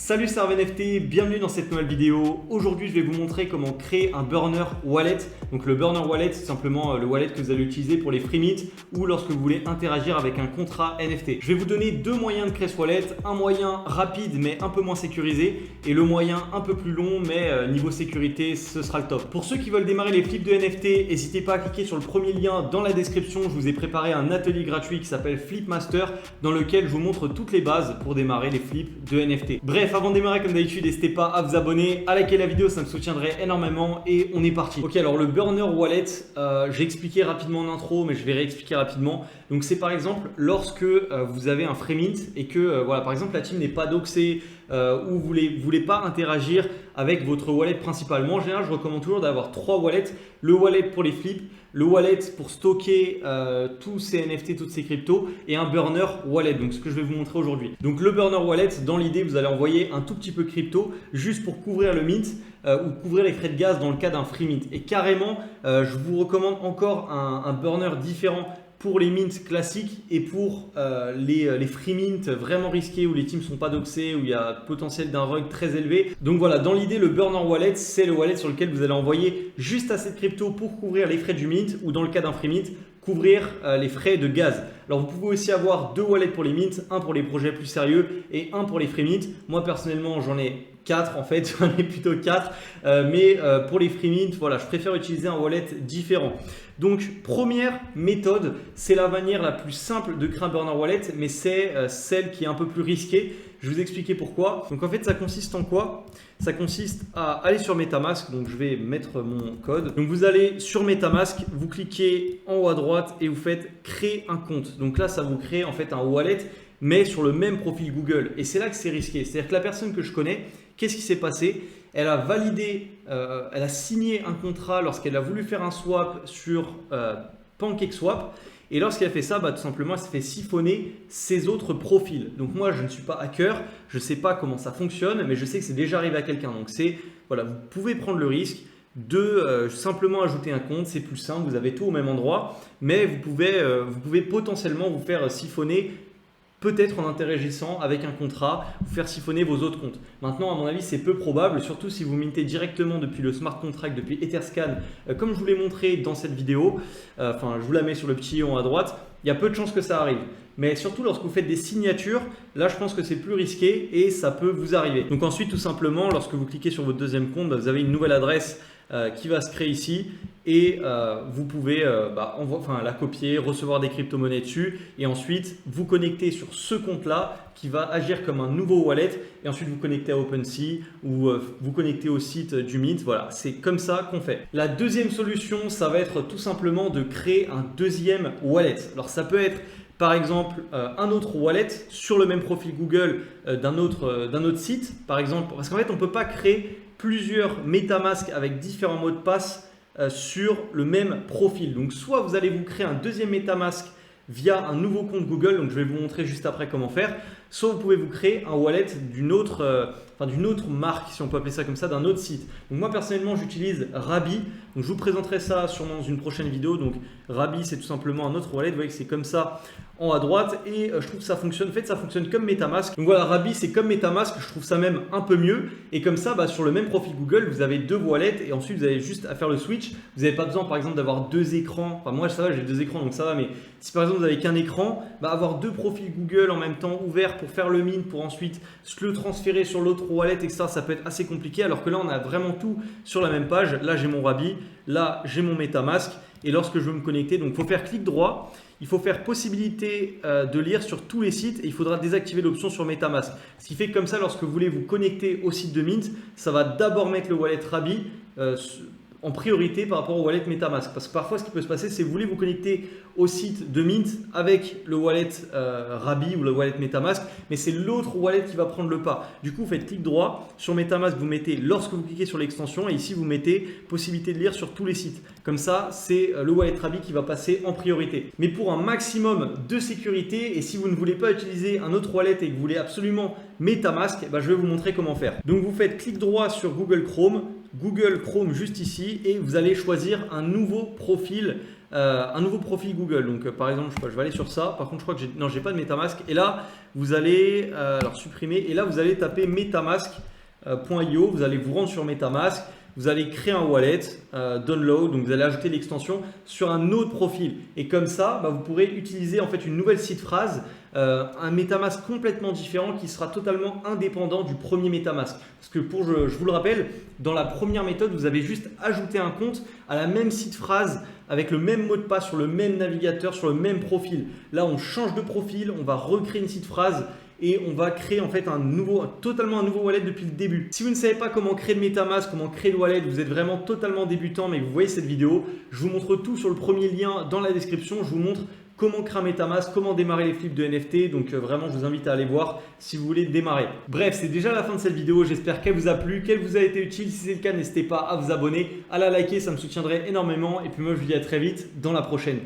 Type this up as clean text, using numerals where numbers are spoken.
Salut, c'est NFT, bienvenue dans cette nouvelle vidéo. Aujourd'hui, je vais vous montrer comment créer un burner wallet. Donc le burner wallet, c'est simplement le wallet que vous allez utiliser pour les free mint ou lorsque vous voulez interagir avec un contrat NFT. Je vais vous donner deux moyens de créer ce wallet, un moyen rapide mais un peu moins sécurisé et le moyen un peu plus long mais niveau sécurité, ce sera le top. Pour ceux qui veulent démarrer les flips de NFT, n'hésitez pas à cliquer sur le premier lien dans la description. Je vous ai préparé un atelier gratuit qui s'appelle Flip Master dans lequel je vous montre toutes les bases pour démarrer les flips de NFT. Bref, avant de démarrer comme d'habitude, n'hésitez pas à vous abonner, à liker la vidéo, ça me soutiendrait énormément et on est parti. Ok, alors le burner wallet, j'ai expliqué rapidement en intro mais je vais réexpliquer rapidement. Donc c'est par exemple lorsque vous avez un free mint et que voilà, par exemple la team n'est pas doxée ou vous voulez pas interagir avec votre wallet principal. Moi en général je recommande toujours d'avoir trois wallets, le wallet pour les flips, le wallet pour stocker tous ces NFT, toutes ces cryptos et un burner wallet, donc ce que je vais vous montrer aujourd'hui. Donc le burner wallet, dans l'idée vous allez envoyer un tout petit peu crypto juste pour couvrir le mint ou couvrir les frais de gaz dans le cas d'un free mint. Et carrément je vous recommande encore un burner différent pour les mints classiques et pour les free mint vraiment risqués où les teams ne sont pas doxés, où il y a potentiel d'un rug très élevé. Donc voilà, dans l'idée, le burner wallet, c'est le wallet sur lequel vous allez envoyer juste assez de crypto pour couvrir les frais du mint ou dans le cas d'un free mint, couvrir les frais de gaz. Alors vous pouvez aussi avoir deux wallets pour les mints, un pour les projets plus sérieux et un pour les free mint. Moi personnellement j'en ai 4 en fait, j'en ai plutôt 4, mais pour les free mint, voilà, je préfère utiliser un wallet différent. Donc première méthode, c'est la manière la plus simple de créer un burner wallet, mais c'est celle qui est un peu plus risquée. Je vais vous expliquer pourquoi. Donc en fait ça consiste en quoi? Ça consiste à aller sur MetaMask, donc je vais mettre mon code. Donc vous allez sur MetaMask, vous cliquez en haut à droite et vous faites créer un compte. Donc là ça vous crée en fait un wallet mais sur le même profil Google. Et c'est là que c'est risqué. C'est-à-dire que la personne que je connais, qu'est-ce qui s'est passé? Elle a validé, elle a signé un contrat lorsqu'elle a voulu faire un swap sur PancakeSwap. Et lorsqu'elle a fait ça, tout simplement, elle s'est fait siphonner ses autres profils. Donc moi, je ne suis pas hacker, je ne sais pas comment ça fonctionne, mais je sais que c'est déjà arrivé à quelqu'un. Donc c'est, voilà, vous pouvez prendre le risque de simplement ajouter un compte, c'est plus simple, vous avez tout au même endroit, mais vous pouvez potentiellement vous faire siphonner peut-être en interagissant avec un contrat, vous faire siphonner vos autres comptes. Maintenant, à mon avis, c'est peu probable, surtout si vous mintez directement depuis le smart contract, depuis Etherscan, comme je vous l'ai montré dans cette vidéo. Enfin, je vous la mets sur le petit i à droite. Il y a peu de chances que ça arrive. Mais surtout lorsque vous faites des signatures, là je pense que c'est plus risqué et ça peut vous arriver. Donc ensuite, tout simplement, lorsque vous cliquez sur votre deuxième compte, vous avez une nouvelle adresse qui va se créer ici et vous pouvez la copier, recevoir des crypto-monnaies dessus et ensuite vous connecter sur ce compte-là qui va agir comme un nouveau wallet et ensuite vous connecter à OpenSea ou vous connecter au site du Mint. Voilà, c'est comme ça qu'on fait. La deuxième solution, ça va être tout simplement de créer un deuxième wallet. Alors ça peut être par exemple un autre wallet sur le même profil Google d'un autre site par exemple, parce qu'en fait on ne peut pas créer plusieurs MetaMask avec différents mots de passe sur le même profil. Donc soit vous allez vous créer un deuxième MetaMask via un nouveau compte Google, donc je vais vous montrer juste après comment faire, soit vous pouvez vous créer un wallet d'une autre marque, si on peut appeler ça comme ça, d'un autre site. Donc moi personnellement j'utilise Rabby, donc je vous présenterai ça sûrement dans une prochaine vidéo. Donc Rabby c'est tout simplement un autre wallet, vous voyez que c'est comme ça en haut à droite et je trouve que ça fonctionne. En fait ça fonctionne comme MetaMask. Donc voilà, Rabby c'est comme MetaMask, je trouve ça même un peu mieux et comme ça sur le même profil Google vous avez deux wallets et ensuite vous avez juste à faire le switch. Vous n'avez pas besoin par exemple d'avoir deux écrans, enfin moi ça va, j'ai deux écrans donc ça va, mais si par exemple vous n'avez qu'un écran, avoir deux profils Google en même temps ouverts pour faire le mint, pour ensuite le transférer sur l'autre wallet, etc. Ça peut être assez compliqué alors que là on a vraiment tout sur la même page. Là j'ai mon Rabby, là j'ai mon MetaMask et lorsque je veux me connecter, donc il faut faire clic droit, il faut faire possibilité de lire sur tous les sites et il faudra désactiver l'option sur MetaMask. Ce qui fait que comme ça lorsque vous voulez vous connecter au site de Mint, ça va d'abord mettre le wallet Rabby en priorité par rapport au wallet MetaMask. Parce que parfois, ce qui peut se passer, c'est que vous voulez vous connecter au site de Mint avec le wallet Rabby ou le wallet MetaMask, mais c'est l'autre wallet qui va prendre le pas. Du coup, vous faites clic droit sur MetaMask, vous mettez lorsque vous cliquez sur l'extension et ici, vous mettez possibilité de lire sur tous les sites. Comme ça, c'est le wallet Rabby qui va passer en priorité. Mais pour un maximum de sécurité et si vous ne voulez pas utiliser un autre wallet et que vous voulez absolument MetaMask, je vais vous montrer comment faire. Donc, vous faites clic droit sur Google Chrome juste ici et vous allez choisir un nouveau profil un nouveau profil Google. Donc par exemple, je vais aller sur ça. Par contre, je crois que j'ai pas de MetaMask. Et là, vous allez alors supprimer. Et là, vous allez taper metamask.io. Vous allez vous rendre sur MetaMask. Vous allez créer un wallet, download, donc vous allez ajouter l'extension sur un autre profil. Et comme ça, vous pourrez utiliser en fait une nouvelle seed phrase, un MetaMask complètement différent qui sera totalement indépendant du premier MetaMask. Parce que je vous le rappelle, dans la première méthode, vous avez juste ajouté un compte à la même seed phrase avec le même mot de passe sur le même navigateur, sur le même profil. Là, on change de profil, on va recréer une seed phrase et on va créer en fait totalement un nouveau wallet depuis le début. Si vous ne savez pas comment créer le MetaMask, comment créer le wallet, vous êtes vraiment totalement débutant mais que vous voyez cette vidéo, je vous montre tout sur le premier lien dans la description. Je vous montre comment créer un MetaMask, comment démarrer les flips de NFT. Donc vraiment, je vous invite à aller voir si vous voulez démarrer. Bref, c'est déjà la fin de cette vidéo. J'espère qu'elle vous a plu, qu'elle vous a été utile. Si c'est le cas, n'hésitez pas à vous abonner, à la liker, ça me soutiendrait énormément. Et puis moi, je vous dis à très vite dans la prochaine.